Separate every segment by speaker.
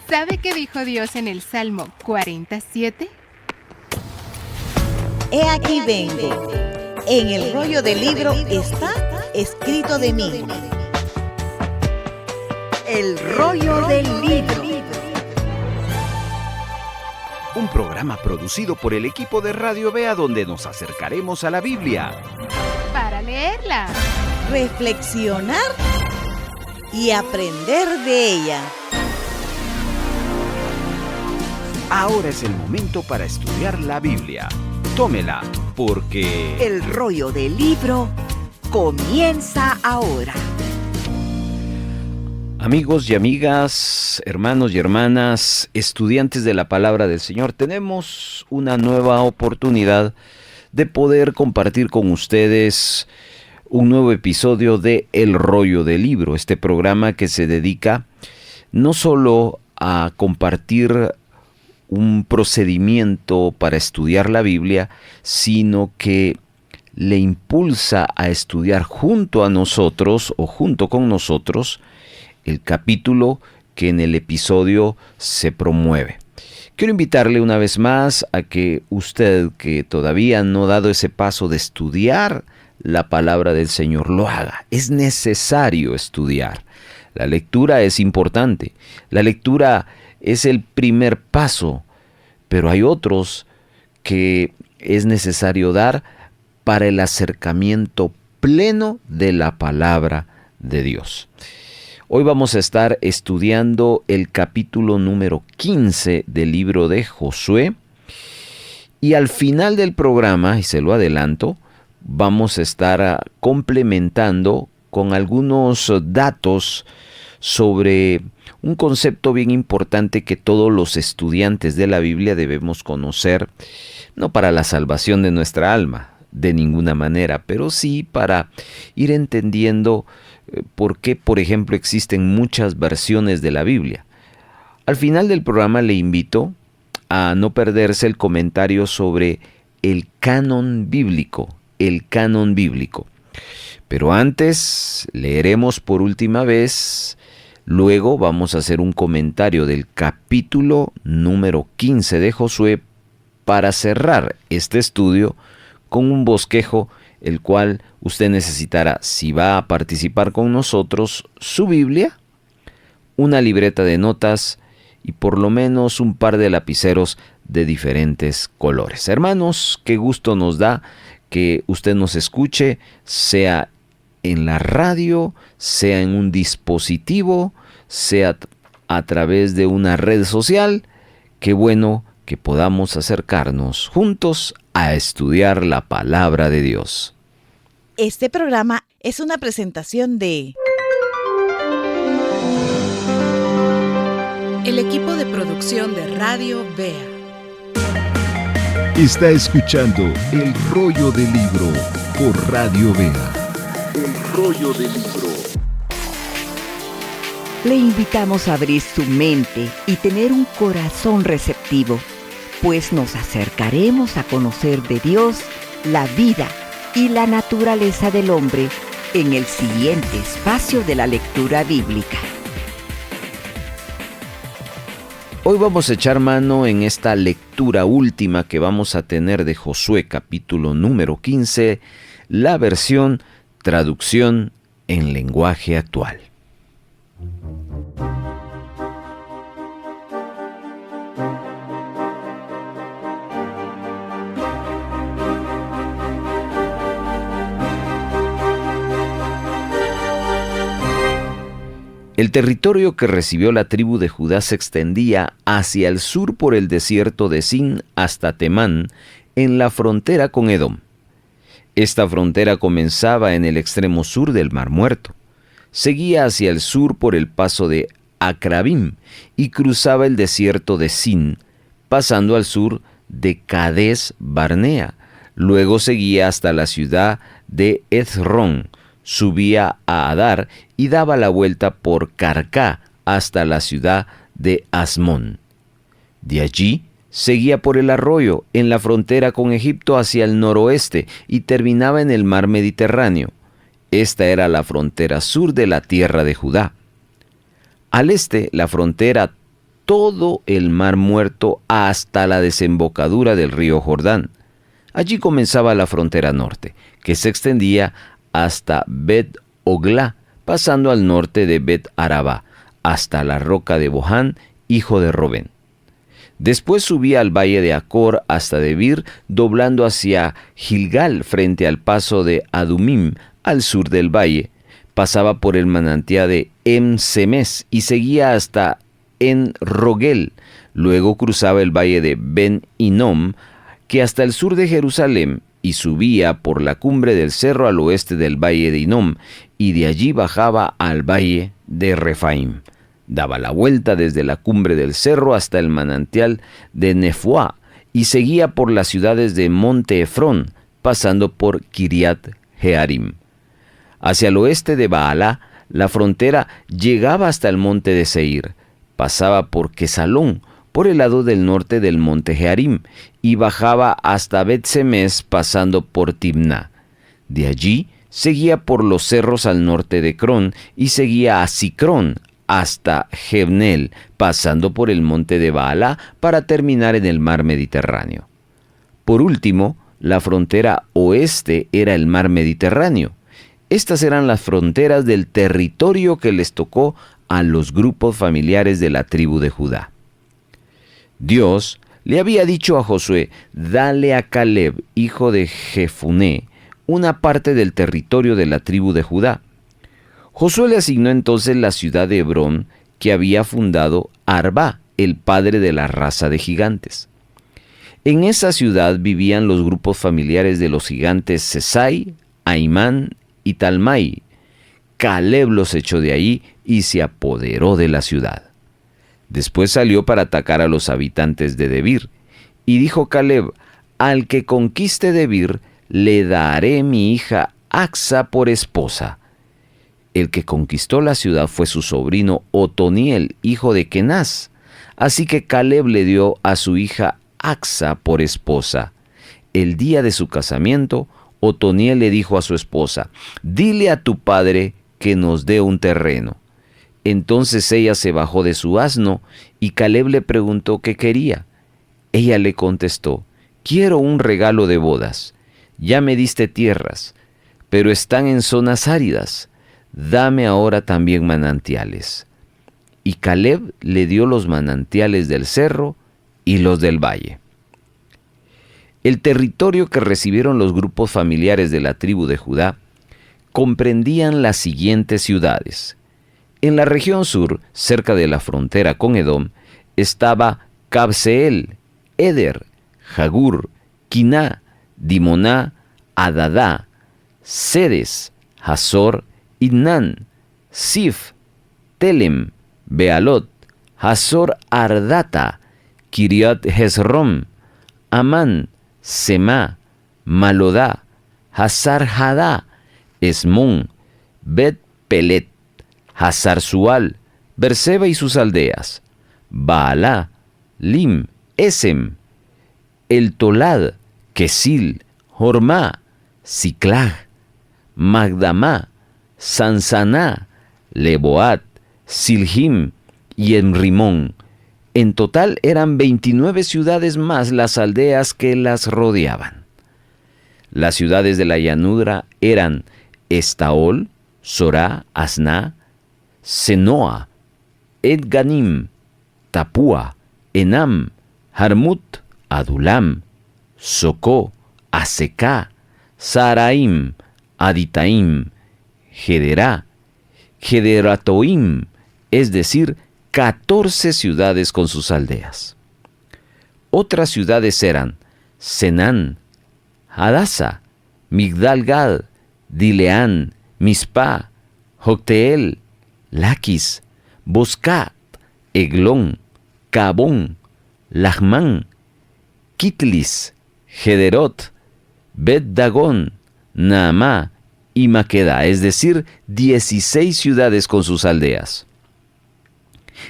Speaker 1: ¿Sabe qué dijo Dios en el Salmo 47?
Speaker 2: He aquí vengo. En el rollo del libro está escrito de mí. El rollo del libro.
Speaker 3: Un programa producido por el equipo de Radio Bea, donde nos acercaremos a la Biblia
Speaker 1: Para leerla,
Speaker 2: reflexionar y aprender de ella.
Speaker 3: Ahora es el momento para estudiar la Biblia. Tómela, porque
Speaker 2: El rollo del libro comienza ahora.
Speaker 3: amigos y amigas, hermanos y hermanas, estudiantes de la palabra del Señor, tenemos una nueva oportunidad de poder compartir con ustedes un nuevo episodio de El rollo del libro, este programa que se dedica no solo a compartir un procedimiento para estudiar la Biblia, sino que le impulsa a estudiar junto a nosotros o junto con nosotros el capítulo que en el episodio se promueve. Quiero invitarle una vez más a que usted, que todavía no ha dado ese paso de estudiar la palabra del Señor, lo haga. Es necesario estudiar. La lectura es importante. La lectura es el primer paso, pero hay otros que es necesario dar para el acercamiento pleno de la palabra de Dios. Hoy vamos a estar estudiando el capítulo número 15 del libro de Josué, y al final del programa, y se lo adelanto, vamos a estar complementando con algunos datos sobre un concepto bien importante que todos los estudiantes de la Biblia debemos conocer, no para la salvación de nuestra alma, de ninguna manera, pero sí para ir entendiendo por qué, por ejemplo, existen muchas versiones de la Biblia. Al final del programa le invito a no perderse el comentario sobre el canon bíblico, Pero antes leeremos por última vez. Luego vamos a hacer un comentario del capítulo número 15 de Josué para cerrar este estudio con un bosquejo, el cual usted necesitará, si va a participar con nosotros, su Biblia, una libreta de notas y por lo menos un par de lapiceros de diferentes colores. Hermanos, qué gusto nos da que usted nos escuche, sea en la radio, sea en un dispositivo, sea a través de una red social. Qué bueno que podamos acercarnos juntos a estudiar la palabra de Dios.
Speaker 2: Este programa es una presentación de
Speaker 1: el equipo de producción de Radio Bea.
Speaker 4: Está escuchando El rollo del libro por Radio Bea. El rollo del libro.
Speaker 5: Le invitamos a abrir su mente y tener un corazón receptivo, pues nos acercaremos a conocer de Dios, la vida y la naturaleza del hombre en el siguiente espacio de la lectura bíblica.
Speaker 3: Hoy vamos a echar mano en esta lectura última que vamos a tener de Josué, capítulo número 15, la versión traducción en lenguaje actual. El territorio que recibió la tribu de Judá se extendía hacia el sur por el desierto de Sin hasta Temán, en la frontera con Edom. Esta frontera comenzaba en el extremo sur del Mar Muerto, seguía hacia el sur por el paso de Acrabim y cruzaba el desierto de Sin, pasando al sur de Cades Barnea. Luego seguía hasta la ciudad de Hezrón, subía a Adar y daba la vuelta por Carcá hasta la ciudad de Asmón. De allí seguía por el arroyo en la frontera con Egipto hacia el noroeste y terminaba en el mar Mediterráneo. Esta era la frontera sur de la tierra de Judá. Al este, la frontera todo el mar Muerto hasta la desembocadura del río Jordán. Allí comenzaba la frontera norte, que se extendía hasta Bet-Oglá, pasando al norte de Bet-Arabá, hasta la roca de Bohán, hijo de Robén. Después subía al valle de Acor hasta Debir, doblando hacia Gilgal frente al paso de Adumim, al sur del valle. Pasaba por el manantial de Em-Semes y seguía hasta En-Rogel. Luego cruzaba el valle de Ben-Inom, que hasta el sur de Jerusalén, y subía por la cumbre del cerro al oeste del valle de Inom, y de allí bajaba al valle de Refaim. Daba la vuelta desde la cumbre del cerro hasta el manantial de Nefuá, y seguía por las ciudades de Monte Efrón, pasando por Kiriat Jearim. Hacia el oeste de Baalá, la frontera llegaba hasta el monte de Seir, pasaba por Quesalón, por el lado del norte del monte Jearim, y bajaba hasta Bet-Semes pasando por Timná. De allí seguía por los cerros al norte de Crón y seguía a Sicrón hasta Jebneel, pasando por el monte de Baalá para terminar en el mar Mediterráneo. Por último, la frontera oeste era el mar Mediterráneo. Estas eran las fronteras del territorio que les tocó a los grupos familiares de la tribu de Judá. Dios le había dicho a Josué: dale a Caleb, hijo de Jefuné, una parte del territorio de la tribu de Judá. Josué le asignó entonces la ciudad de Hebrón, que había fundado Arbá, el padre de la raza de gigantes. En esa ciudad vivían los grupos familiares de los gigantes Sesai, Aimán y Talmai. Caleb los echó de ahí y se apoderó de la ciudad. Después salió para atacar a los habitantes de Debir, y dijo Caleb: al que conquiste Debir, le daré mi hija Acsa por esposa. El que conquistó la ciudad fue su sobrino Otoniel, hijo de Kenaz. Así que Caleb le dio a su hija Acsa por esposa. El día de su casamiento, Otoniel le dijo a su esposa: dile a tu padre que nos dé un terreno. Entonces ella se bajó de su asno y Caleb le preguntó qué quería. Ella le contestó: quiero un regalo de bodas. Ya me diste tierras, pero están en zonas áridas. Dame ahora también manantiales. Y Caleb le dio los manantiales del cerro y los del valle. El territorio que recibieron los grupos familiares de la tribu de Judá comprendían las siguientes ciudades. En la región sur, cerca de la frontera con Edom, estaba Cabseel, Eder, Jagur, Quiná, Dimoná, Adadá, Sedes, Hazor, Idnán, Sif, Telem, Bealot, Hazor Ardata, Kiriat Hezrom, Amán, Semá, Malodá, Hazar Hadá, Esmón, Bet Pelet, Hazar Sual, Berseba y sus aldeas, Baalá, Lim, Esem, El Tolad, Kesil, Hormá, Siclag, Magdamá, Sansaná, Leboat, Silhim y Enrimón. En total eran 29 ciudades más las aldeas que las rodeaban. Las ciudades de la llanura eran Estaol, Sorá, Asná, Senoa, Edganim, Tapúa, Enam, Jarmut, Adulam, Socó, Asecá, Saraim, Aditaim, Gederá, Gederatoim, es decir, 14 ciudades con sus aldeas. Otras ciudades eran Senán, Hadasa, Migdal-Gad, Dileán, Mispa, Jocteel, Laquis, Boscat, Eglón, Cabón, Lachmán, Kitlis, Gederot, Bet-Dagón, Naamá y Maqueda, es decir, 16 ciudades con sus aldeas.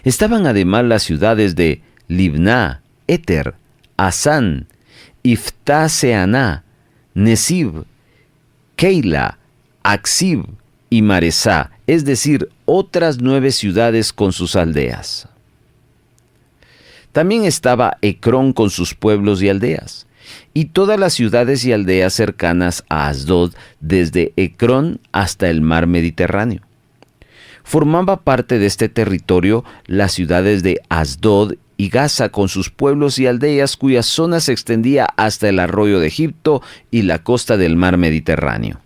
Speaker 3: Estaban además las ciudades de Libná, Éter, Asán, Iftaseaná, Nesib, Keila, Aksib y Maresá, es decir, otras 9 ciudades con sus aldeas. También estaba Ecrón con sus pueblos y aldeas, y todas las ciudades y aldeas cercanas a Asdod, desde Ecrón hasta el mar Mediterráneo. Formaba parte de este territorio las ciudades de Asdod y Gaza con sus pueblos y aldeas, cuya zona se extendía hasta el arroyo de Egipto y la costa del mar Mediterráneo.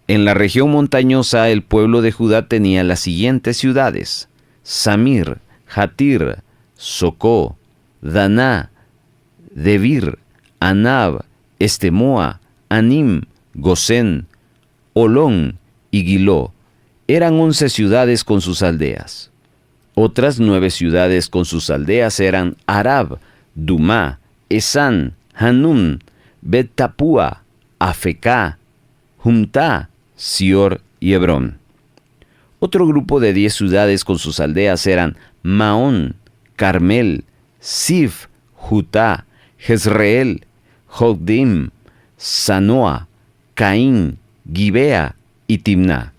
Speaker 3: En la región montañosa, el pueblo de Judá tenía las siguientes ciudades: Samir, Jatir, Socó, Daná, Debir, Anab, Estemoa, Anim, Gosén, Olón y Giló. Eran 11 ciudades con sus aldeas. Otras 9 ciudades con sus aldeas eran Arab, Dumá, Esán, Hanum, Bet-Tapúa, Afecá, Jumtá, Sior y Hebrón. Otro grupo de 10 ciudades con sus aldeas eran Maón, Carmel, Sif, Jutá, Jezreel, Jogdim, Sanoa, Caín, Gibea y Timná.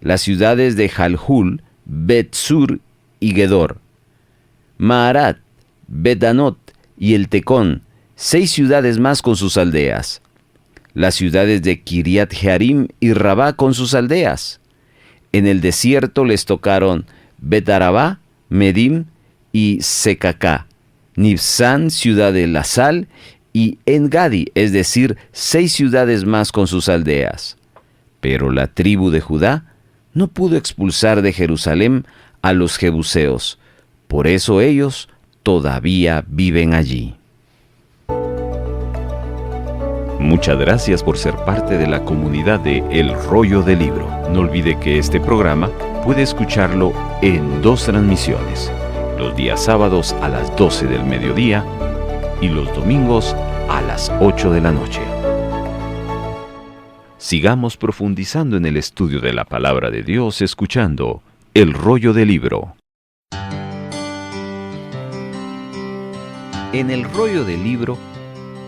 Speaker 3: Las ciudades de Jalhul, Bet-Sur y Gedor, Maarat, Bet-Anot y el Tecón, 6 ciudades más con sus aldeas. Las ciudades de Kiriat Jearim y Rabá con sus aldeas. En el desierto les tocaron Bet-Arabá, Medim y Secacá, Nibsán, ciudad de la sal, y En-Gadi, es decir, 6 ciudades más con sus aldeas. Pero la tribu de Judá no pudo expulsar de Jerusalén a los jebuseos, por eso ellos todavía viven allí.
Speaker 6: Muchas gracias por ser parte de la comunidad de El Rollo del Libro. No olvide que este programa puede escucharlo en 2 transmisiones, los días sábados a las 12 del mediodía y los domingos a las 8 de la noche. Sigamos profundizando en el estudio de la Palabra de Dios escuchando El Rollo del Libro.
Speaker 3: En El Rollo del Libro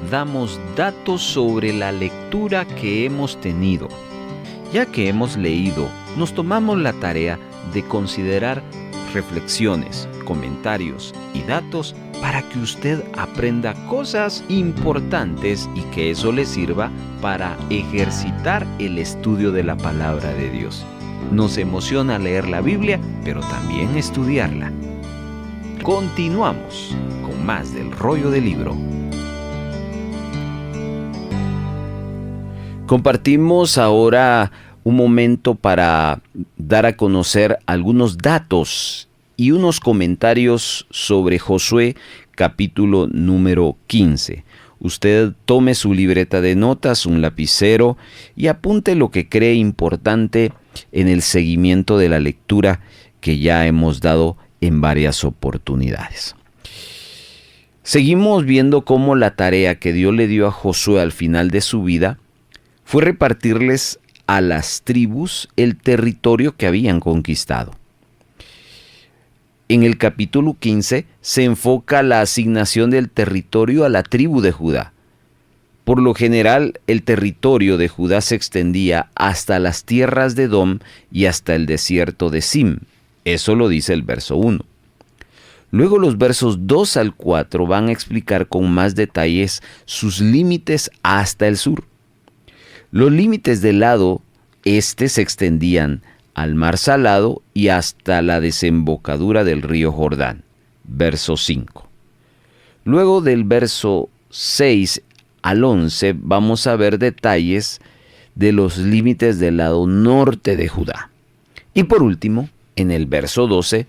Speaker 3: damos datos sobre la lectura que hemos tenido. Ya que hemos leído, nos tomamos la tarea de considerar reflexiones, comentarios y datos para que usted aprenda cosas importantes y que eso le sirva para ejercitar el estudio de la palabra de Dios. Nos emociona leer la Biblia, pero también estudiarla. Continuamos con más del Rollo del Libro. Compartimos ahora un momento para dar a conocer algunos datos y unos comentarios sobre Josué, capítulo número 15. Usted tome su libreta de notas, un lapicero y apunte lo que cree importante en el seguimiento de la lectura que ya hemos dado en varias oportunidades. Seguimos viendo cómo la tarea que Dios le dio a Josué al final de su vida fue repartirles a las tribus el territorio que habían conquistado. En el capítulo 15 se enfoca la asignación del territorio a la tribu de Judá. Por lo general, el territorio de Judá se extendía hasta las tierras de Edom y hasta el desierto de Sim. Eso lo dice el verso 1. Luego los versos 2 al 4 van a explicar con más detalles sus límites hasta el sur. Los límites del lado este se extendían al mar Salado y hasta la desembocadura del río Jordán, verso 5. Luego del verso 6 al 11 vamos a ver detalles de los límites del lado norte de Judá. Y por último, en el verso 12,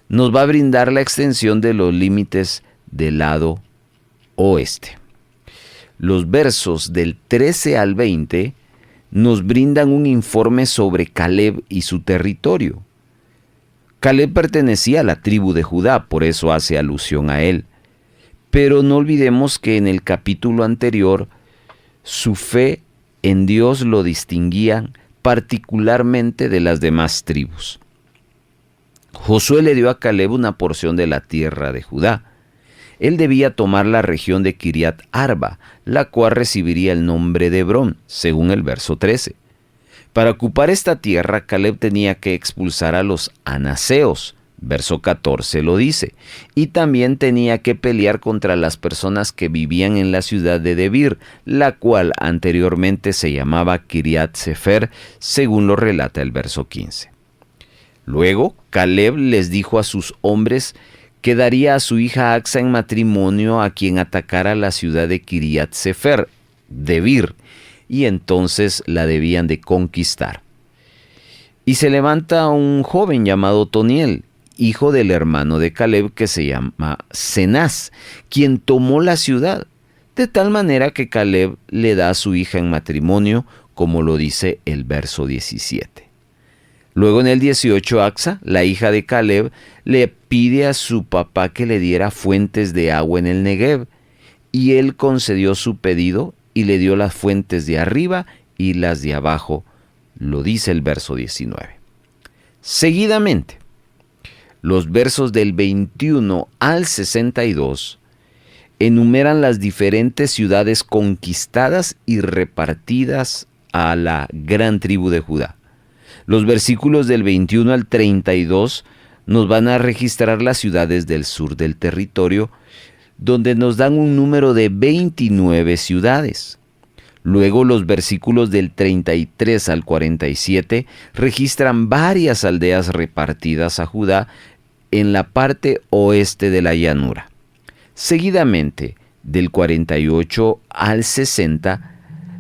Speaker 3: nos va a brindar la extensión de los límites del lado oeste. Los versos del 13 al 20 nos brindan un informe sobre Caleb y su territorio. Caleb pertenecía a la tribu de Judá, por eso hace alusión a él. Pero no olvidemos que en el capítulo anterior, su fe en Dios lo distinguía particularmente de las demás tribus. Josué le dio a Caleb una porción de la tierra de Judá. Él debía tomar la región de Kiriat Arba, la cual recibiría el nombre de Hebrón, según el verso 13. Para ocupar esta tierra, Caleb tenía que expulsar a los anaseos, Verso 14 lo dice. Y también tenía que pelear contra las personas que vivían en la ciudad de Debir, la cual anteriormente se llamaba Kiriat Sefer, según lo relata el verso 15. Luego, Caleb les dijo a sus hombres que daría a su hija Acsa en matrimonio a quien atacara la ciudad de Kiriat Sefer, Debir, y entonces la debían de conquistar. Y se levanta un joven llamado Toniel, hijo del hermano de Caleb, que se llama Cenaz, quien tomó la ciudad, de tal manera que Caleb le da a su hija en matrimonio, como lo dice el verso 17. Luego en el 18, Acsa, la hija de Caleb, le pide a su papá que le diera fuentes de agua en el Negev, y él concedió su pedido y le dio las fuentes de arriba y las de abajo, lo dice el verso 19. Seguidamente, los versos del 21 al 62 enumeran las diferentes ciudades conquistadas y repartidas a la gran tribu de Judá. Los versículos del 21 al 32 nos van a registrar las ciudades del sur del territorio, donde nos dan un número de 29 ciudades. Luego los versículos del 33 al 47 registran varias aldeas repartidas a Judá en la parte oeste de la llanura. Seguidamente, del 48 al 60,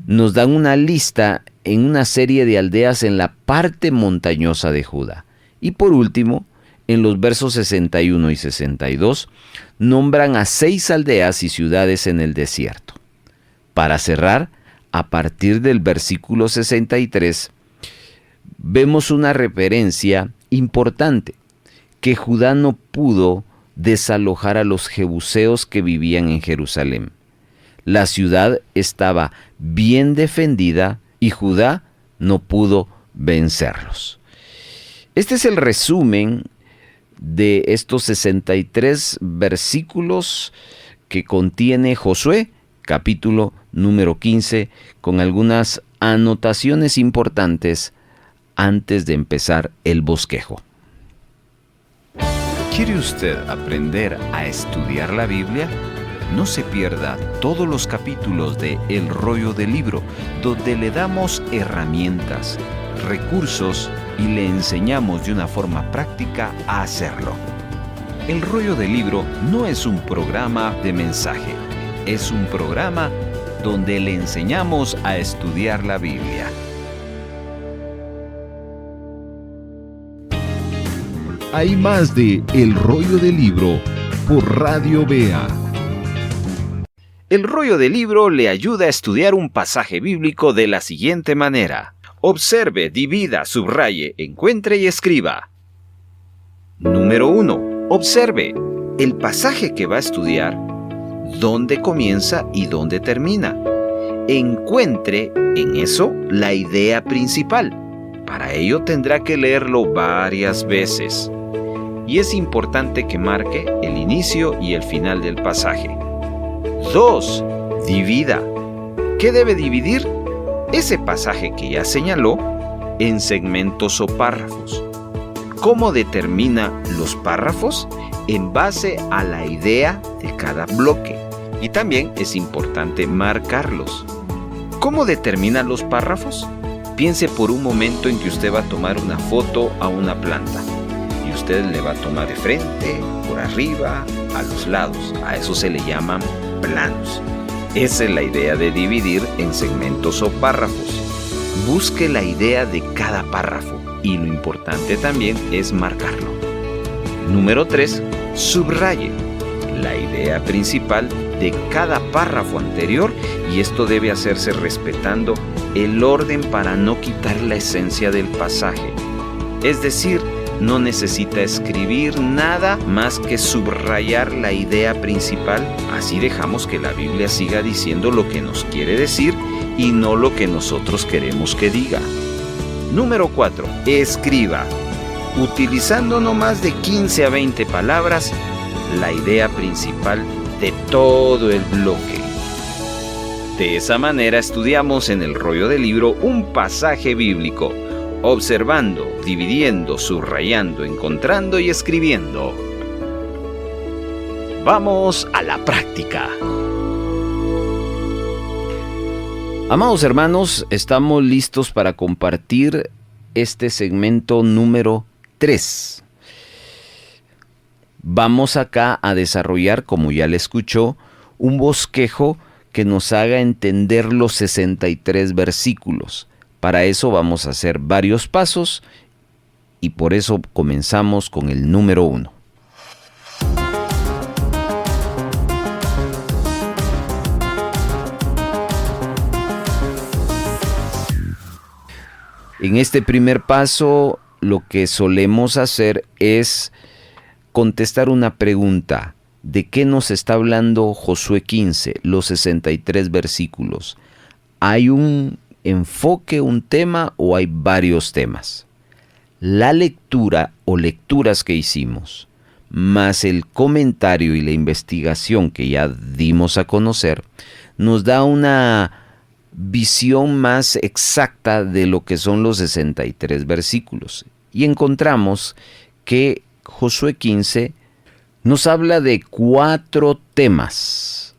Speaker 3: nos dan una lista en una serie de aldeas en la parte montañosa de Judá. Y por último, en los versos 61 y 62, nombran a 6 aldeas y ciudades en el desierto. Para cerrar, a partir del versículo 63, vemos una referencia importante, que Judá no pudo desalojar a los jebuseos que vivían en Jerusalén. La ciudad estaba bien defendida y Judá no pudo vencerlos. Este es el resumen de estos 63 versículos que contiene Josué, capítulo número 15, con algunas anotaciones importantes antes de empezar el bosquejo.
Speaker 6: ¿Quiere usted aprender a estudiar la Biblia? No se pierda todos los capítulos de El Rollo del Libro, donde le damos herramientas, recursos y le enseñamos de una forma práctica a hacerlo. El Rollo del Libro no es un programa de mensaje, es un programa donde le enseñamos a estudiar la Biblia.
Speaker 4: Hay más de El Rollo del Libro por Radio Vea.
Speaker 6: El Rollo del Libro le ayuda a estudiar un pasaje bíblico de la siguiente manera. Observe, divida, subraye, encuentre y escriba. Número 1. Observe el pasaje que va a estudiar, dónde comienza y dónde termina. Encuentre en eso la idea principal. Para ello tendrá que leerlo varias veces. Y es importante que marque el inicio y el final del pasaje. 2. Divida. ¿Qué debe dividir? Ese pasaje que ya señaló en segmentos o párrafos. ¿Cómo determina los párrafos? En base a la idea de cada bloque. Y también es importante marcarlos. ¿Cómo determina los párrafos? Piense por un momento en que usted va a tomar una foto a una planta. Y usted le va a tomar de frente, por arriba, a los lados. A eso se le llaman planos. Esa es la idea de dividir en segmentos o párrafos. Busque la idea de cada párrafo y lo importante también es marcarlo. Número 3. Subraye la idea principal de cada párrafo anterior y esto debe hacerse respetando el orden para no quitar la esencia del pasaje. Es decir, no necesita escribir nada más que subrayar la idea principal. Así dejamos que la Biblia siga diciendo lo que nos quiere decir y no lo que nosotros queremos que diga. Número 4. Escriba. Utilizando no más de 15 a 20 palabras, la idea principal de todo el bloque. De esa manera estudiamos en el Rollo del Libro un pasaje bíblico,
Speaker 3: observando, dividiendo, subrayando, encontrando y escribiendo. Vamos a la práctica. Amados hermanos, estamos listos para compartir este segmento número 3. Vamos acá a desarrollar, como ya le escuchó, un bosquejo que nos haga entender los 63 versículos. Para eso vamos a hacer varios pasos y por eso comenzamos con el número 1. En este primer paso, lo que solemos hacer es contestar una pregunta. ¿De qué nos está hablando Josué 15, los 63 versículos? ¿Hay un enfoque, un tema o hay varios temas? La lectura o lecturas que hicimos, más el comentario y la investigación que ya dimos a conocer, nos da una visión más exacta de lo que son los 63 versículos. Y encontramos que Josué 15 nos habla de 4 temas.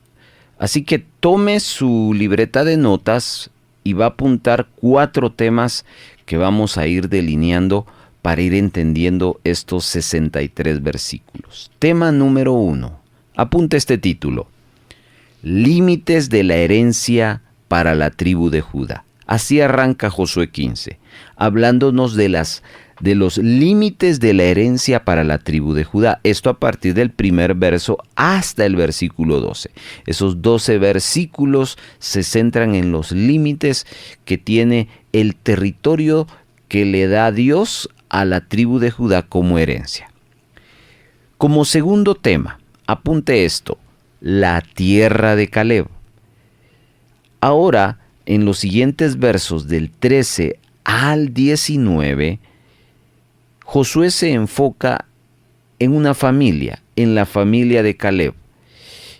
Speaker 3: Así que tome su libreta de notas y va a apuntar 4 temas que vamos a ir delineando para ir entendiendo estos 63 versículos. Tema número 1. Apunta este título. Límites de la herencia para la tribu de Judá. Así arranca Josué 15, hablándonos de los límites de la herencia para la tribu de Judá. Esto a partir del primer verso hasta el versículo 12. Esos 12 versículos se centran en los límites que tiene el territorio que le da Dios a la tribu de Judá como herencia. Como segundo tema, apunte esto, la tierra de Caleb. Ahora, en los siguientes versos del 13 al 19, Josué se enfoca en una familia, en la familia de Caleb.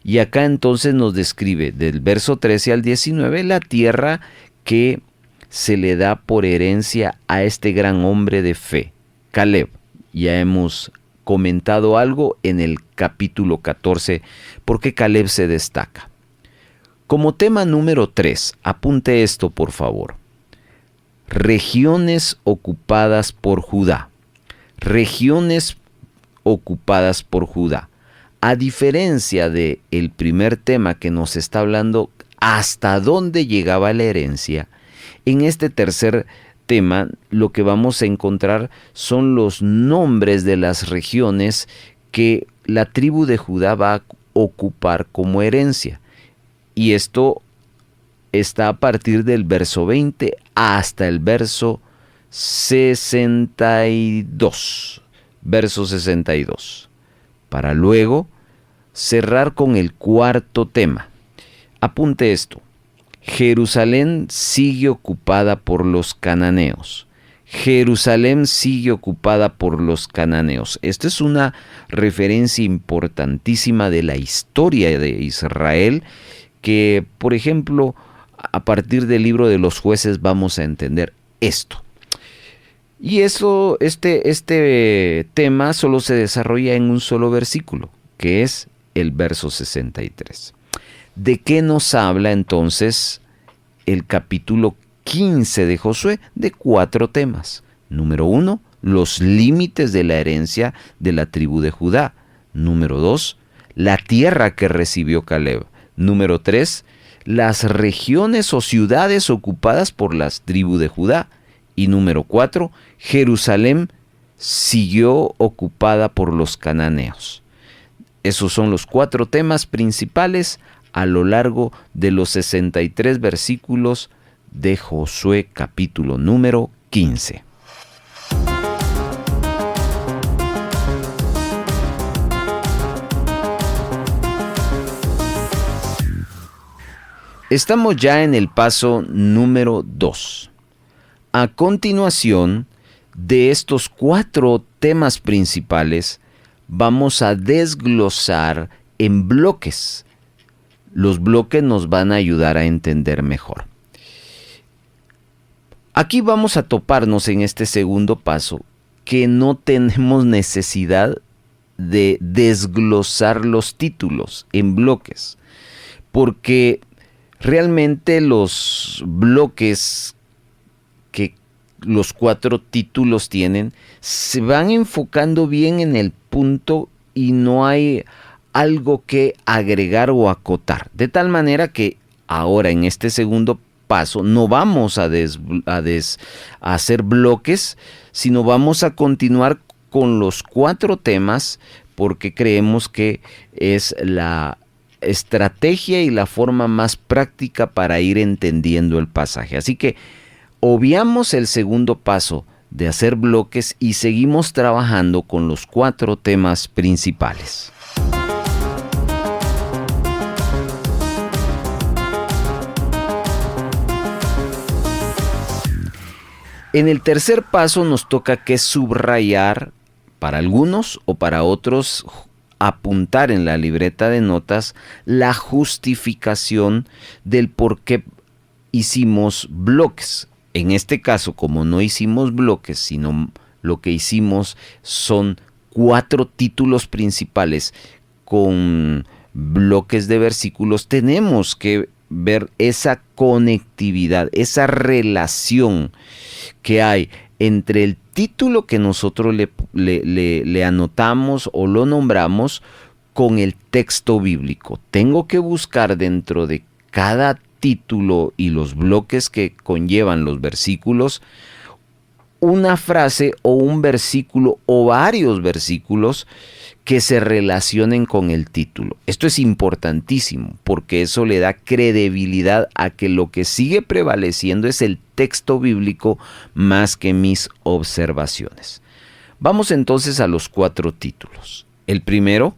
Speaker 3: Y acá entonces nos describe del verso 13 al 19 la tierra que se le da por herencia a este gran hombre de fe, Caleb. Ya hemos comentado algo en el capítulo 14, porque Caleb se destaca. Como tema número 3, apunte esto por favor. Regiones ocupadas por Judá. Regiones ocupadas por Judá. A diferencia del primer tema que nos está hablando hasta dónde llegaba la herencia, en este tercer tema lo que vamos a encontrar son los nombres de las regiones que la tribu de Judá va a ocupar como herencia. Y esto está a partir del verso 20 hasta el verso 62. Verso 62. Para luego cerrar con el cuarto tema. Apunte esto. Jerusalén sigue ocupada por los cananeos. Jerusalén sigue ocupada por los cananeos. Esta es una referencia importantísima de la historia de Israel que, por ejemplo, a partir del libro de los Jueces vamos a entender esto. Y este tema solo se desarrolla en un solo versículo, que es el verso 63. ¿De qué nos habla entonces el capítulo 15 de Josué? De 4 temas. Número 1, los límites de la herencia de la tribu de Judá. Número 2, la tierra que recibió Caleb. Número 3, las regiones o ciudades ocupadas por las tribus de Judá. Y número 4, Jerusalén siguió ocupada por los cananeos. Esos son los 4 temas principales a lo largo de los 63 versículos de Josué capítulo número 15. Estamos ya en el paso número 2. A continuación de estos 4 temas principales, vamos a desglosar en bloques. Los bloques nos van a ayudar a entender mejor. Aquí vamos a toparnos en este segundo paso que no tenemos necesidad de desglosar los títulos en bloques, porque realmente los bloques que los 4 títulos tienen se van enfocando bien en el punto y no hay algo que agregar o acotar, de tal manera que ahora en este segundo paso no vamos a hacer bloques, sino vamos a continuar con los 4 temas, porque creemos que es la estrategia y la forma más práctica para ir entendiendo el pasaje. Así que obviamos el segundo paso de hacer bloques y seguimos trabajando con los 4 temas principales. En el tercer paso nos toca que subrayar, para algunos o para otros apuntar en la libreta de notas la justificación del por qué hicimos bloques. En este caso, como no hicimos bloques, sino lo que hicimos son 4 títulos principales con bloques de versículos, tenemos que ver esa conectividad, esa relación que hay entre el título que nosotros le anotamos o lo nombramos con el texto bíblico. Tengo que buscar dentro de cada título y los bloques que conllevan los versículos una frase o un versículo o varios versículos que se relacionen con el título. Esto es importantísimo porque eso le da credibilidad a que lo que sigue prevaleciendo es el texto bíblico más que mis observaciones. Vamos entonces a los 4 títulos. El primero,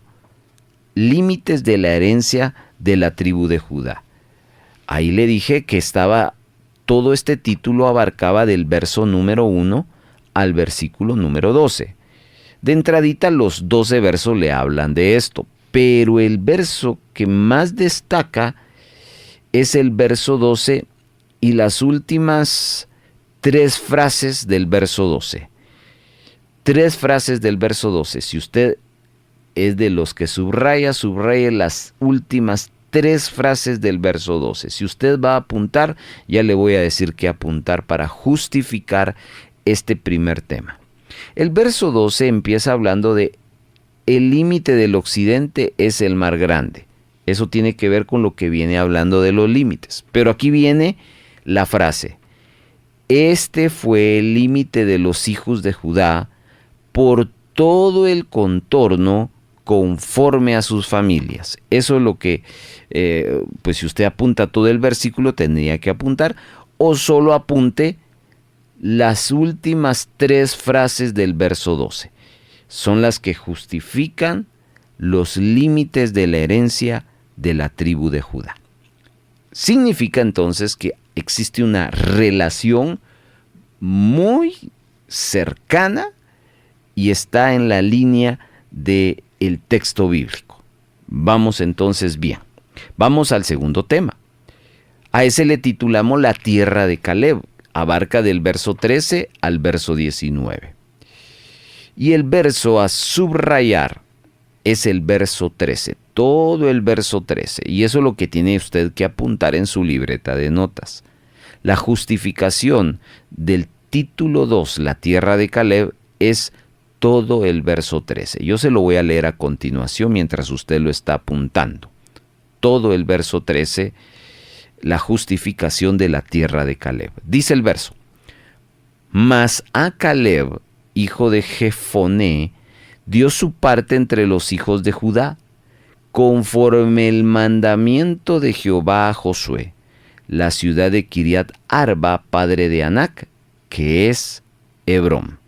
Speaker 3: límites de la herencia de la tribu de Judá. Ahí le dije que todo este título abarcaba del verso número 1 al versículo número 12. De entradita los 12 versos le hablan de esto, pero el verso que más destaca es el verso 12 y las últimas 3 frases del verso 12. 3 frases del verso 12. Si usted es de los que subraye las últimas 3 frases del verso 12. Si usted va a apuntar, ya le voy a decir qué apuntar para justificar este primer tema. El verso 12 empieza hablando de el límite del occidente es el mar grande. Eso tiene que ver con lo que viene hablando de los límites. Pero aquí viene la frase. Este fue el límite de los hijos de Judá por todo el contorno conforme a sus familias. Eso es lo que, pues si usted apunta todo el versículo, tendría que apuntar, o solo apunte las últimas 3 frases del verso 12. Son las que justifican los límites de la herencia de la tribu de Judá. Significa entonces que existe una relación muy cercana y está en la línea del texto bíblico. Vamos entonces bien. Vamos al segundo tema. A ese le titulamos la tierra de Caleb. Abarca del verso 13 al verso 19. Y el verso a subrayar es el verso 13, todo el verso 13. Y eso es lo que tiene usted que apuntar en su libreta de notas. La justificación del título 2, la tierra de Caleb, es todo el verso 13. Yo se lo voy a leer a continuación mientras usted lo está apuntando. Todo el verso 13, la justificación de la tierra de Caleb. Dice el verso: mas a Caleb, hijo de Jefoné, dio su parte entre los hijos de Judá, conforme el mandamiento de Jehová a Josué, la ciudad de Kiriat Arba, padre de Anac, que es Hebrón.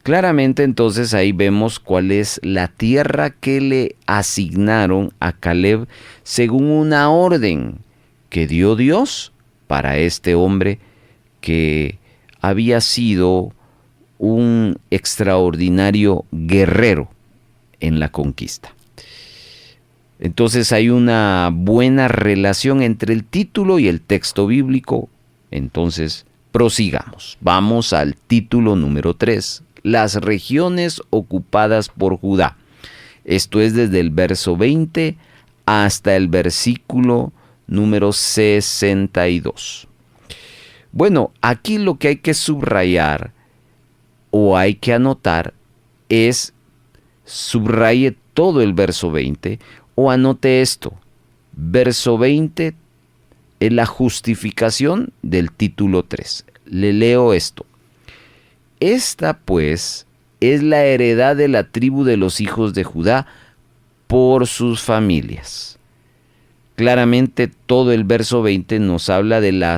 Speaker 3: Claramente entonces ahí vemos cuál es la tierra que le asignaron a Caleb según una orden que dio Dios para este hombre que había sido un extraordinario guerrero en la conquista. Entonces hay una buena relación entre el título y el texto bíblico. Entonces prosigamos. Vamos al título número 3, las regiones ocupadas por Judá. Esto es desde el verso 20 hasta el versículo número 62. Bueno, aquí lo que hay que subrayar o hay que anotar es, subraye todo el verso 20 o anote esto. Verso 20 es la justificación del título 3. Le leo esto. Esta pues es la heredad de la tribu de los hijos de Judá por sus familias. Claramente todo el verso 20 nos habla de la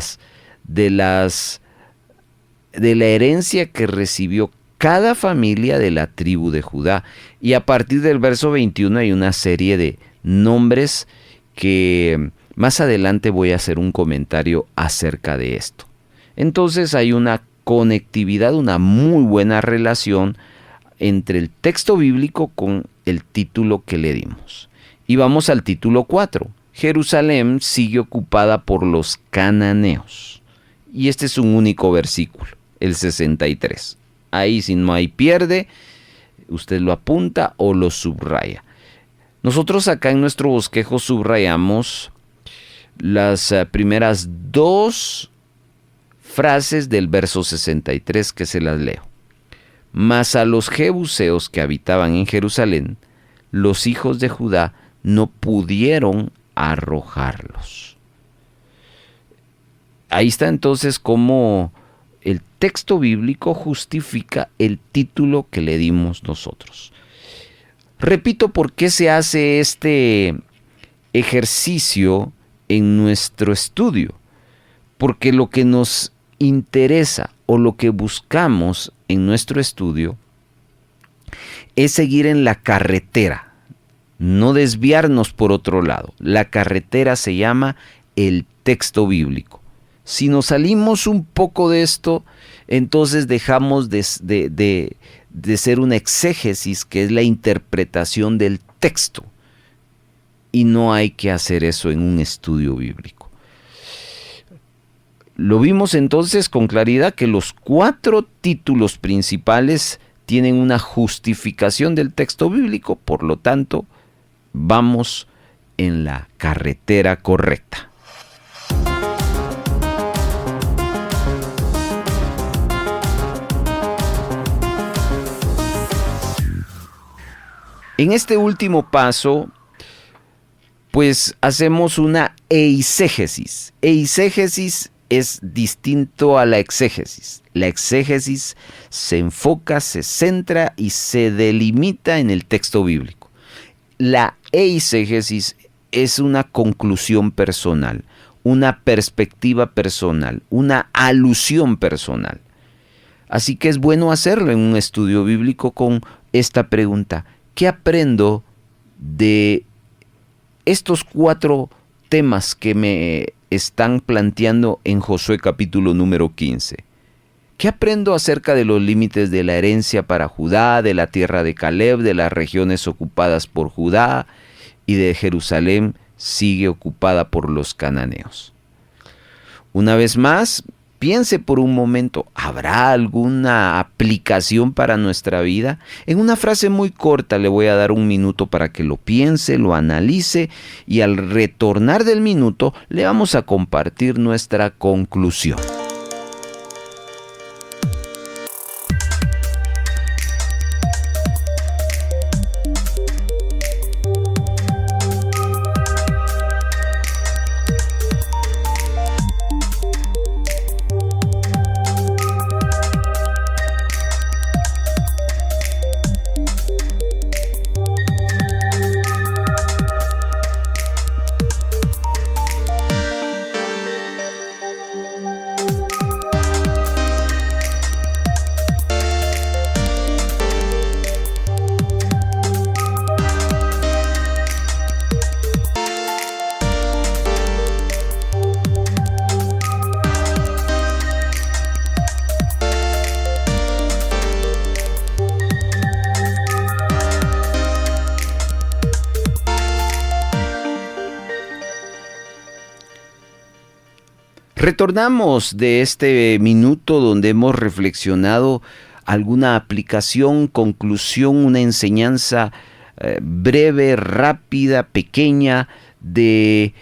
Speaker 3: herencia que recibió cada familia de la tribu de Judá. Y a partir del verso 21 hay una serie de nombres que más adelante voy a hacer un comentario acerca de esto. Entonces hay una conectividad, una muy buena relación entre el texto bíblico con el título que le dimos. Y vamos al título 4. Jerusalén sigue ocupada por los cananeos. Y este es un único versículo, el 63. Ahí si no hay pierde, usted lo apunta o lo subraya. Nosotros acá en nuestro bosquejo subrayamos las primeras 2 frases del verso 63 que se las leo. Mas a los jebuseos que habitaban en Jerusalén, los hijos de Judá no pudieron arrojarlos. Ahí está entonces cómo el texto bíblico justifica el título que le dimos nosotros. Repito por qué se hace este ejercicio en nuestro estudio. Porque lo que nos interesa o lo que buscamos en nuestro estudio es seguir en la carretera, no desviarnos por otro lado. La carretera se llama el texto bíblico. Si nos salimos un poco de esto, entonces dejamos de ser una exégesis, que es la interpretación del texto. Y no hay que hacer eso en un estudio bíblico. Lo vimos entonces con claridad que los 4 títulos principales tienen una justificación del texto bíblico, por lo tanto, vamos en la carretera correcta. En este último paso, pues hacemos una eisegesis. Eisegesis es distinto a la exégesis. La exégesis se enfoca, se centra y se delimita en el texto bíblico. La eisegesis es una conclusión personal, una perspectiva personal, una alusión personal. Así que es bueno hacerlo en un estudio bíblico con esta pregunta: ¿qué aprendo de estos 4 temas que me están planteando en Josué capítulo número 15? ¿Qué aprendo acerca de los límites de la herencia para Judá, de la tierra de Caleb, de las regiones ocupadas por Judá y de Jerusalén sigue ocupada por los cananeos? Una vez más, piense por un momento, ¿habrá alguna aplicación para nuestra vida? En una frase muy corta le voy a dar 1 minuto para que lo piense, lo analice, y al retornar del minuto le vamos a compartir nuestra conclusión. Retornamos de este minuto donde hemos reflexionado alguna aplicación, conclusión, una enseñanza breve, rápida, pequeña de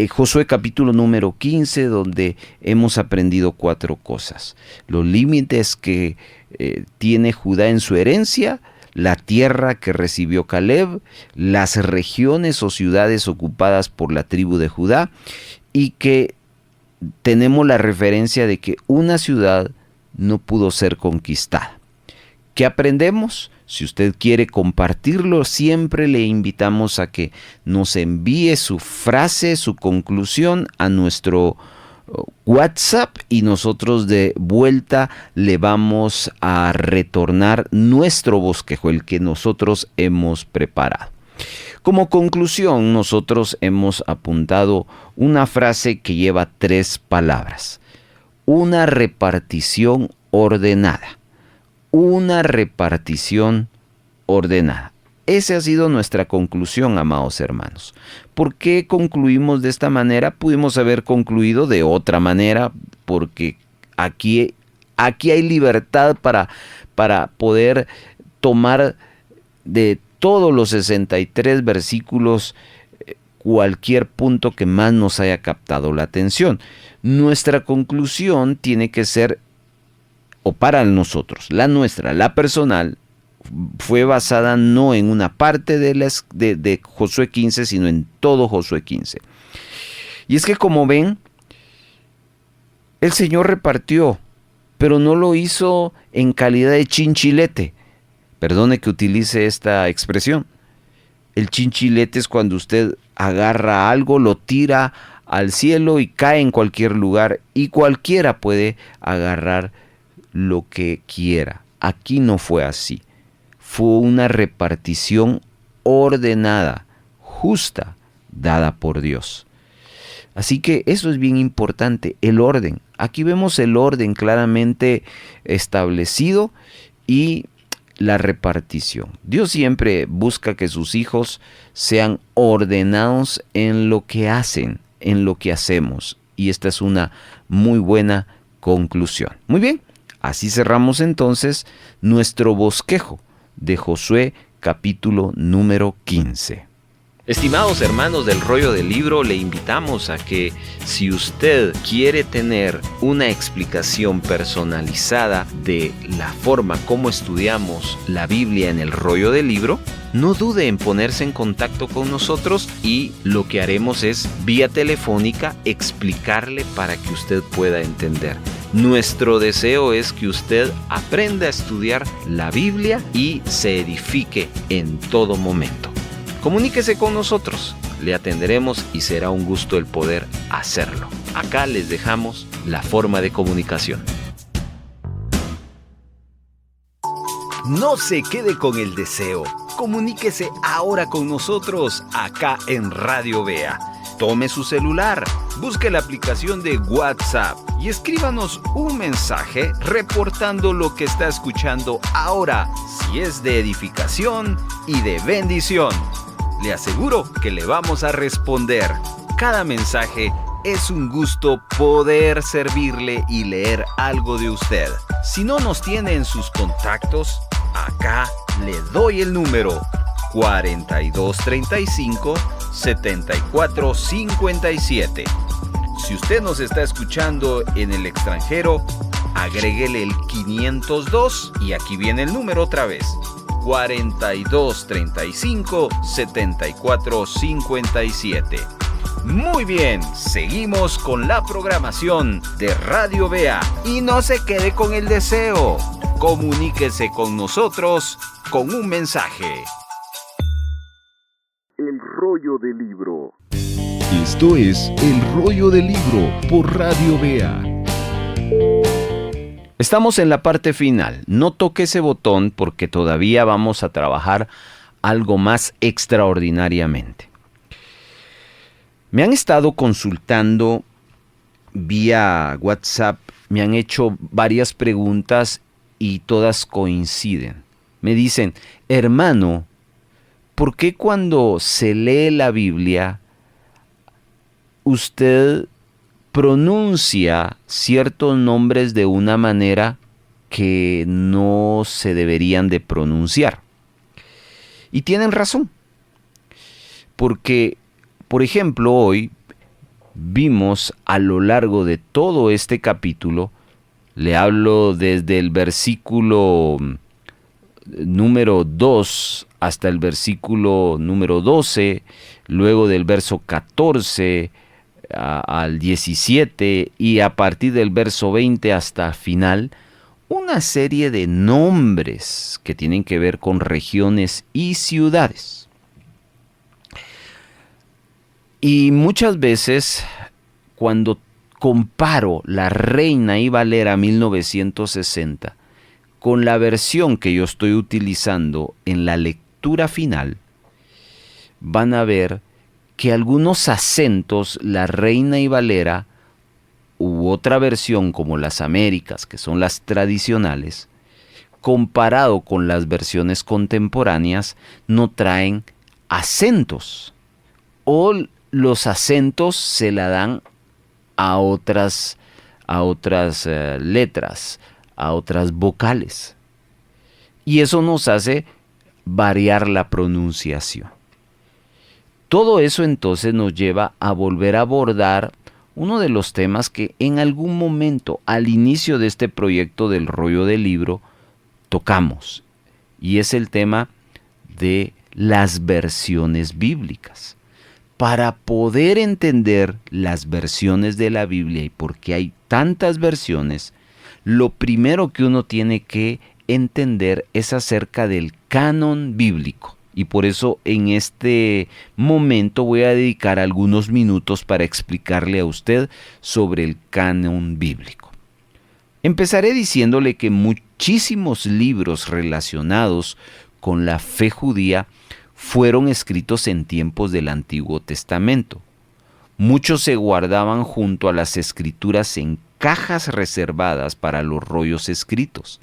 Speaker 3: Josué capítulo número 15, donde hemos aprendido 4 cosas. Los límites que tiene Judá en su herencia, la tierra que recibió Caleb, las regiones o ciudades ocupadas por la tribu de Judá, y que tenemos la referencia de que una ciudad no pudo ser conquistada. ¿Qué aprendemos? Si usted quiere compartirlo, siempre le invitamos a que nos envíe su frase, su conclusión a nuestro WhatsApp y nosotros de vuelta le vamos a retornar nuestro bosquejo, el que nosotros hemos preparado. Como conclusión, nosotros hemos apuntado una frase que lleva 3 palabras. Una repartición ordenada. Una repartición ordenada. Esa ha sido nuestra conclusión, amados hermanos. ¿Por qué concluimos de esta manera? Pudimos haber concluido de otra manera, porque aquí hay libertad para poder tomar de todos los 63 versículos cualquier punto que más nos haya captado la atención. Nuestra conclusión tiene que ser, o para nosotros, la nuestra, la personal, fue basada no en una parte de Josué 15, sino en todo Josué 15. Y es que, como ven, el Señor repartió, pero no lo hizo en calidad de chinchilete. Perdone que utilice esta expresión. El chinchilete es cuando usted agarra algo, lo tira al cielo y cae en cualquier lugar y cualquiera puede agarrar lo que quiera. Aquí no fue así. Fue una repartición ordenada, justa, dada por Dios. Así que eso es bien importante, el orden. Aquí vemos el orden claramente establecido y la repartición. Dios siempre busca que sus hijos sean ordenados en lo que hacen, en lo que hacemos. Y esta es una muy buena conclusión. Muy bien, así cerramos entonces nuestro bosquejo de Josué capítulo número 15. Estimados hermanos del Rollo del Libro, le invitamos a que si usted quiere tener una explicación personalizada de la forma como estudiamos la Biblia en el Rollo del Libro, no dude en ponerse en contacto con nosotros y lo que haremos es, vía telefónica, explicarle para que usted pueda entender. Nuestro deseo es que usted aprenda a estudiar la Biblia y se edifique en todo momento. Comuníquese con nosotros, le atenderemos y será un gusto el poder hacerlo. Acá les dejamos la forma de comunicación. No se quede con el deseo. Comuníquese ahora con nosotros acá en Radio Vea. Tome su celular, busque la aplicación de WhatsApp y escríbanos un mensaje reportando lo que está escuchando ahora, si es de edificación y de bendición. Le aseguro que le vamos a responder. Cada mensaje es un gusto poder servirle y leer algo de usted. Si no nos tiene en sus contactos, acá le doy el número 4235-7457. Si usted nos está escuchando en el extranjero, agréguele el 502 y aquí viene el número otra vez. 4235-7457. Muy bien, seguimos con la programación de Radio Vea y no se quede con el deseo. Comuníquese con nosotros con un mensaje.
Speaker 4: El Rollo del Libro. Esto es El Rollo del Libro por Radio Vea.
Speaker 3: Estamos en la parte final. No toque ese botón porque todavía vamos a trabajar algo más extraordinariamente. Me han estado consultando vía WhatsApp, me han hecho varias preguntas y todas coinciden. Me dicen, hermano, ¿por qué cuando se lee la Biblia usted pronuncia ciertos nombres de una manera que no se deberían de pronunciar. Y tienen razón, porque, por ejemplo, hoy vimos a lo largo de todo este capítulo, le hablo desde el versículo número 2 hasta el versículo número 12, luego del verso 14 al 17 y a partir del verso 20 hasta final, una serie de nombres que tienen que ver con regiones y ciudades. Y muchas veces cuando comparo la Reina y Valera 1960 con la versión que yo estoy utilizando en la lectura final, van a ver que algunos acentos, la Reina y Valera u otra versión como las Américas, que son las tradicionales, comparado con las versiones contemporáneas, no traen acentos, o los acentos se la dan a otras letras, a otras vocales. Y eso nos hace variar la pronunciación. Todo eso entonces nos lleva a volver a abordar uno de los temas que en algún momento al inicio de este proyecto del rollo del libro tocamos, y es el tema de las versiones bíblicas. Para poder entender las versiones de la Biblia y por qué hay tantas versiones, lo primero que uno tiene que entender es acerca del canon bíblico. Y por eso en este momento voy a dedicar algunos minutos para explicarle a usted sobre el canon bíblico. Empezaré diciéndole que muchísimos libros relacionados con la fe judía fueron escritos en tiempos del Antiguo Testamento. Muchos se guardaban junto a las escrituras en cajas reservadas para los rollos escritos.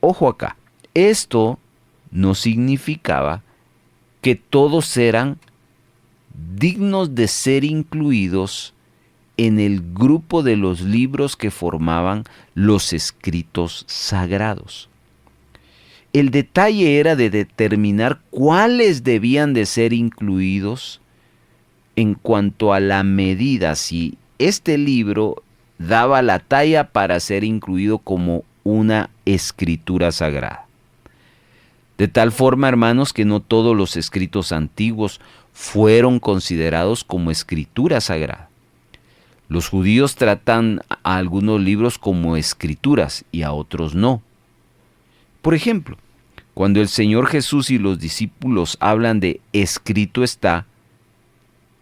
Speaker 3: Ojo acá, esto no significaba que todos eran dignos de ser incluidos en el grupo de los libros que formaban los escritos sagrados. El detalle era de determinar cuáles debían de ser incluidos en cuanto a la medida, si este libro daba la talla para ser incluido como una escritura sagrada. De tal forma, hermanos, que no todos los escritos antiguos fueron considerados como escritura sagrada. Los judíos tratan a algunos libros como escrituras y a otros no. Por ejemplo, cuando el Señor Jesús y los discípulos hablan de escrito está,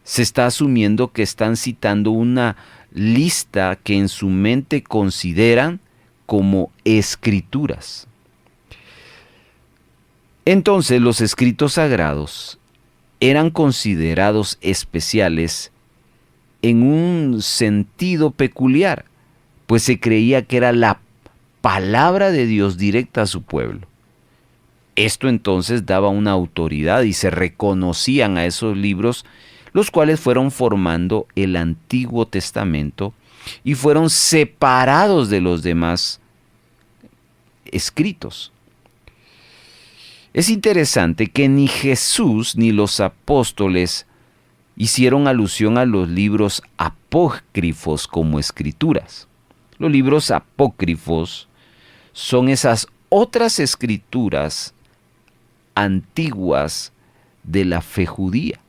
Speaker 3: se está asumiendo que están citando una lista que en su mente consideran como escrituras. Entonces los escritos sagrados eran considerados especiales en un sentido peculiar, pues se creía que era la palabra de Dios directa a su pueblo. Esto entonces daba una autoridad y se reconocían a esos libros, los cuales fueron formando el Antiguo Testamento y fueron separados de los demás escritos. Es interesante que ni Jesús ni los apóstoles hicieron alusión a los libros apócrifos como escrituras. Los libros apócrifos son esas otras escrituras antiguas de la fe judía.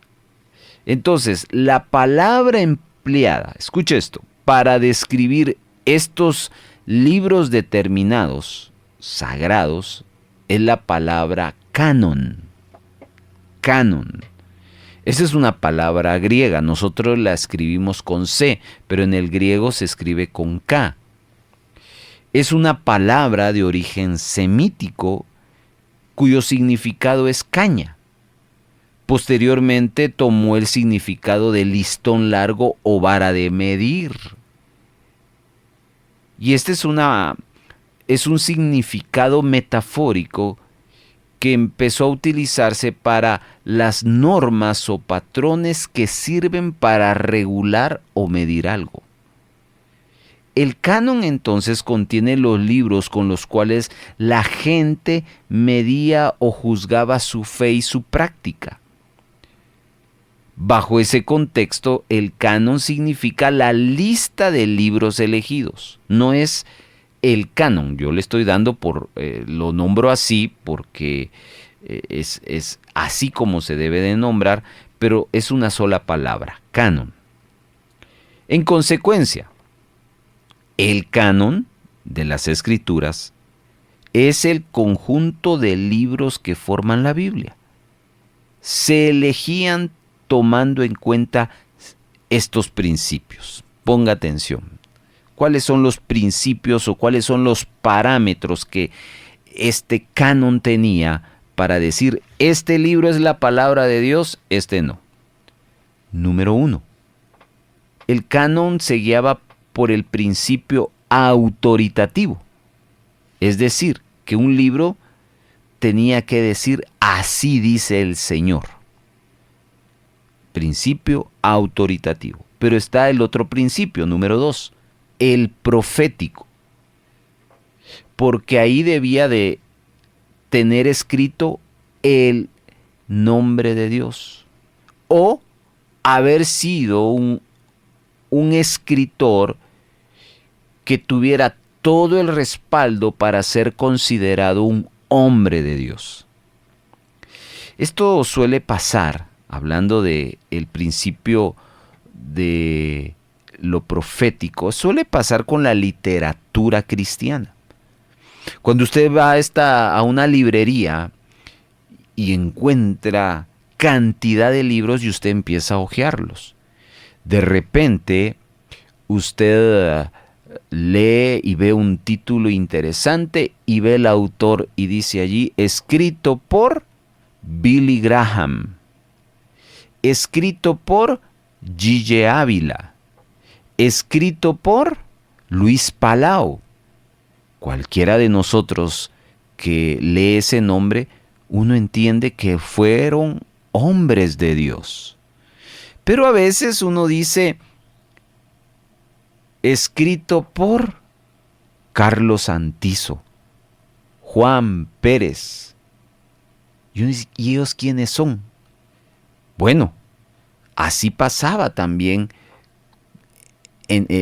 Speaker 3: Entonces, la palabra empleada, escuche esto, para describir estos libros determinados, sagrados, es la palabra canon. Canon. Esa es una palabra griega. Nosotros la escribimos con C, pero en el griego se escribe con K. Es una palabra de origen semítico cuyo significado es caña. Posteriormente tomó el significado de listón largo o vara de medir. Y este es un significado metafórico que empezó a utilizarse para las normas o patrones que sirven para regular o medir algo. El canon entonces contiene los libros con los cuales la gente medía o juzgaba su fe y su práctica. Bajo ese contexto, el canon significa la lista de libros elegidos. No es el canon, yo le estoy dando lo nombro así porque es así como se debe de nombrar, pero es una sola palabra, canon. En consecuencia, el canon de las Escrituras es el conjunto de libros que forman la Biblia. Se elegían tomando en cuenta estos principios. Ponga atención. ¿Cuáles son los principios o cuáles son los parámetros que este canon tenía para decir, este libro es la palabra de Dios, este no? Número 1. El canon se guiaba por el principio autoritativo. Es decir, que un libro tenía que decir, así dice el Señor. Principio autoritativo. Pero está el otro principio, número 2. El profético, porque ahí debía de tener escrito el nombre de Dios o haber sido un escritor que tuviera todo el respaldo para ser considerado un hombre de Dios. Esto suele pasar, hablando de el principio de lo profético, suele pasar con la literatura cristiana. Cuando usted va a una librería y encuentra cantidad de libros y usted empieza a hojearlos, de repente usted lee y ve un título interesante y ve el autor y dice allí, escrito por Billy Graham, escrito por Gille Ávila, escrito por Luis Palau. Cualquiera de nosotros que lee ese nombre, uno entiende que fueron hombres de Dios. Pero a veces uno dice, escrito por Carlos Antizo, Juan Pérez. Y uno dice, ¿y ellos quiénes son? Bueno, así pasaba también.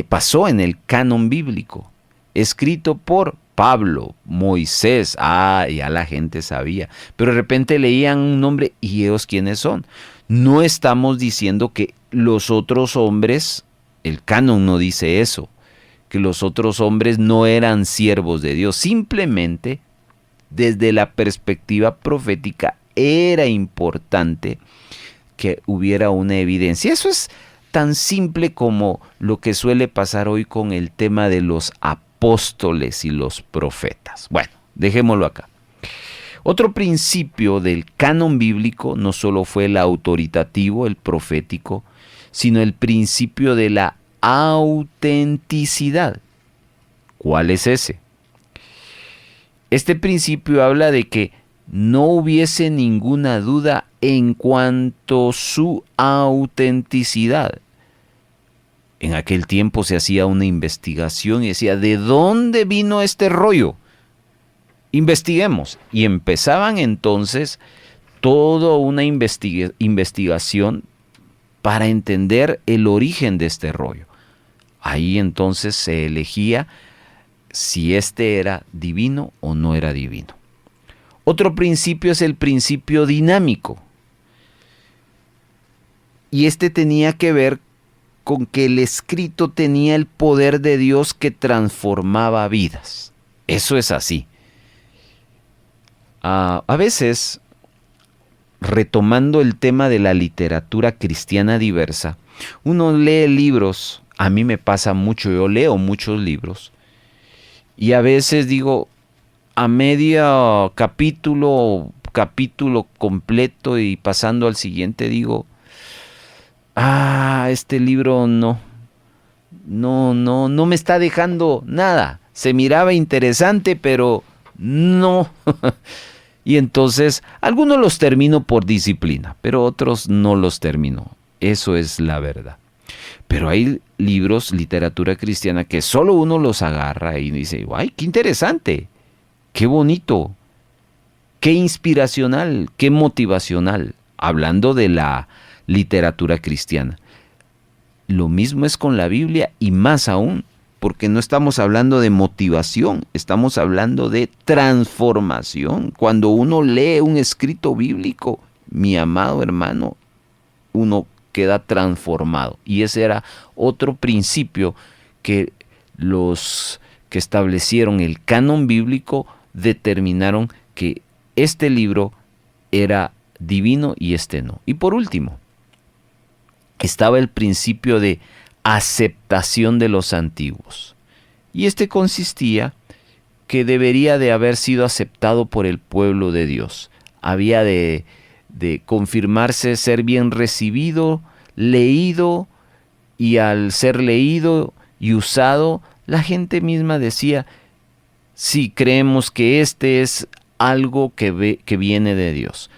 Speaker 3: Pasó en el canon bíblico, escrito por Pablo, Moisés, ya la gente sabía, pero de repente leían un nombre y ellos quiénes son. No estamos diciendo que los otros hombres, el canon no dice eso, que los otros hombres no eran siervos de Dios, simplemente desde la perspectiva profética era importante que hubiera una evidencia. Eso es tan simple como lo que suele pasar hoy con el tema de los apóstoles y los profetas. Bueno, dejémoslo acá. Otro principio del canon bíblico no solo fue el autoritativo, el profético, sino el principio de la autenticidad. ¿Cuál es ese? Este principio habla de que no hubiese ninguna duda en cuanto a su autenticidad. En aquel tiempo se hacía una investigación y decía, ¿de dónde vino este rollo? Investiguemos. Y empezaban entonces toda una investigación para entender el origen de este rollo. Ahí entonces se elegía si este era divino o no era divino. Otro principio es el principio dinámico. Y este tenía que ver con que el escrito tenía el poder de Dios que transformaba vidas. Eso es así. A veces, retomando el tema de la literatura cristiana diversa, uno lee libros, a mí me pasa mucho, yo leo muchos libros, y a veces digo, a medio capítulo completo y pasando al siguiente, digo, este libro no me está dejando nada. Se miraba interesante, pero no. Y entonces, algunos los termino por disciplina, pero otros no los termino. Eso es la verdad. Pero hay libros, literatura cristiana, que solo uno los agarra y dice, ¡ay, qué interesante! ¡Qué bonito! ¡Qué inspiracional! ¡Qué motivacional! Hablando de la literatura cristiana. Lo mismo es con la Biblia y más aún, porque no estamos hablando de motivación, estamos hablando de transformación. Cuando uno lee un escrito bíblico, mi amado hermano, uno queda transformado. Y ese era otro principio que los que establecieron el canon bíblico determinaron que este libro era divino y este no. Y por último, estaba el principio de aceptación de los antiguos. Y este consistía que debería de haber sido aceptado por el pueblo de Dios. Había de confirmarse ser bien recibido, leído, y al ser leído y usado, la gente misma decía, sí, creemos que este es algo que viene de Dios.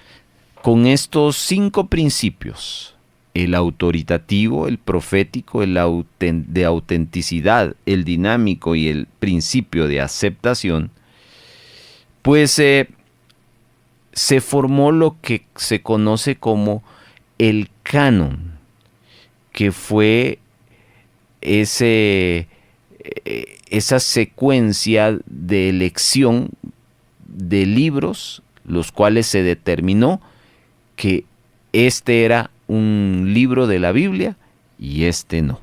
Speaker 3: Con estos 5 principios, el autoritativo, el profético, el de autenticidad, el dinámico y el principio de aceptación, pues se formó lo que se conoce como el canon, que fue esa secuencia de elección de libros, los cuales se determinó que este era un libro de la Biblia y este no.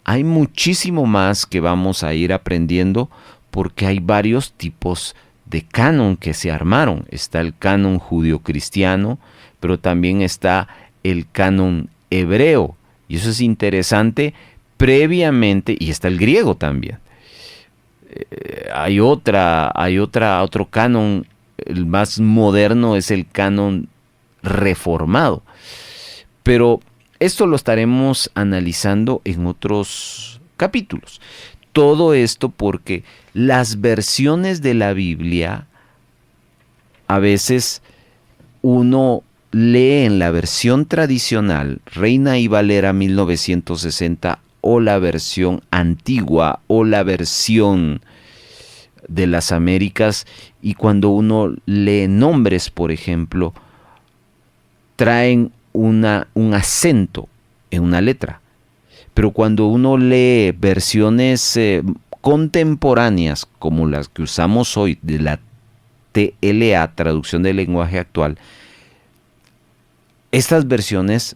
Speaker 3: Hay muchísimo más que vamos a ir aprendiendo porque hay varios tipos de canon que se armaron. Está el canon judío-cristiano, pero también está el canon hebreo. Y eso es interesante previamente, y está el griego también. Hay otro canon, el más moderno es el canon reformado. Pero esto lo estaremos analizando en otros capítulos. Todo esto porque las versiones de la Biblia, a veces uno lee en la versión tradicional, Reina y Valera 1960, o la versión antigua, o la versión de las Américas, y cuando uno lee nombres, por ejemplo, traen un acento en una letra. Pero cuando uno lee versiones contemporáneas, como las que usamos hoy, de la TLA, traducción del lenguaje actual, estas versiones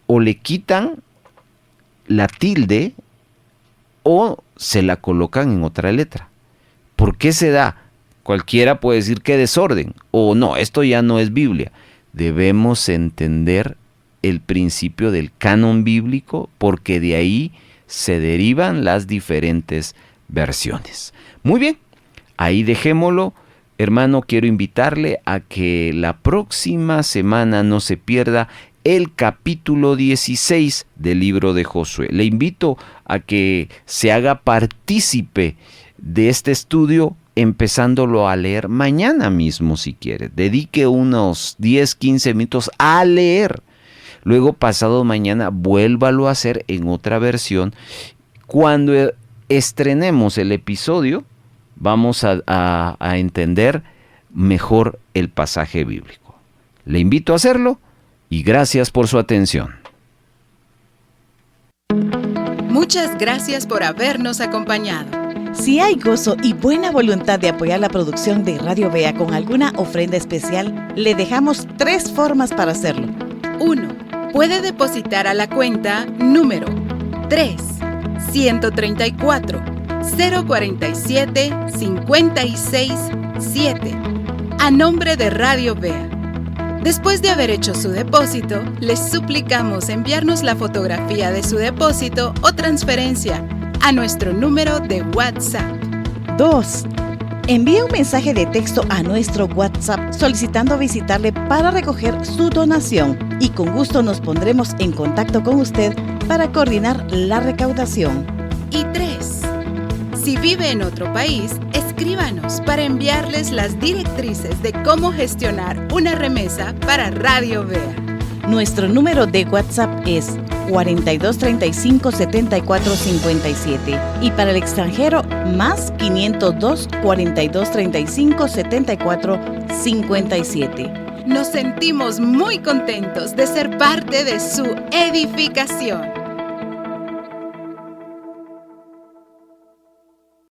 Speaker 3: o le quitan la tilde o se la colocan en otra letra. ¿Por qué se da? Cualquiera puede decir que desorden, o no, esto ya no es Biblia. Debemos entender el principio del canon bíblico porque de ahí se derivan las diferentes versiones. Muy bien, ahí dejémoslo. Hermano, quiero invitarle a que la próxima semana no se pierda el capítulo 16 del libro de Josué. Le invito a que se haga partícipe de este estudio empezándolo a leer mañana mismo si quiere. Dedique unos 10-15 minutos a leer. Luego pasado mañana vuélvalo a hacer en otra versión. Cuando estrenemos el episodio vamos a entender mejor el pasaje bíblico. Le invito a hacerlo y gracias por su atención.
Speaker 1: Muchas gracias por habernos acompañado.
Speaker 2: Si hay gozo y buena voluntad de apoyar la producción de Radio Vea con alguna ofrenda especial, le dejamos 3 formas para hacerlo.
Speaker 1: 1. Puede depositar a la cuenta número 3-134-047-567 a nombre de Radio Vea. Después de haber hecho su depósito, les suplicamos enviarnos la fotografía de su depósito o transferencia a nuestro número de WhatsApp.
Speaker 2: 2. Envíe un mensaje de texto a nuestro WhatsApp solicitando visitarle para recoger su donación y con gusto nos pondremos en contacto con usted para coordinar la recaudación.
Speaker 1: Y 3. Si vive en otro país, escribe Escríbanos para enviarles las directrices de cómo gestionar una remesa para Radio Vea.
Speaker 2: Nuestro número de WhatsApp es 4235-7457 y para el extranjero más 502 4235 7457.
Speaker 1: Nos sentimos muy contentos de ser parte de su edificación.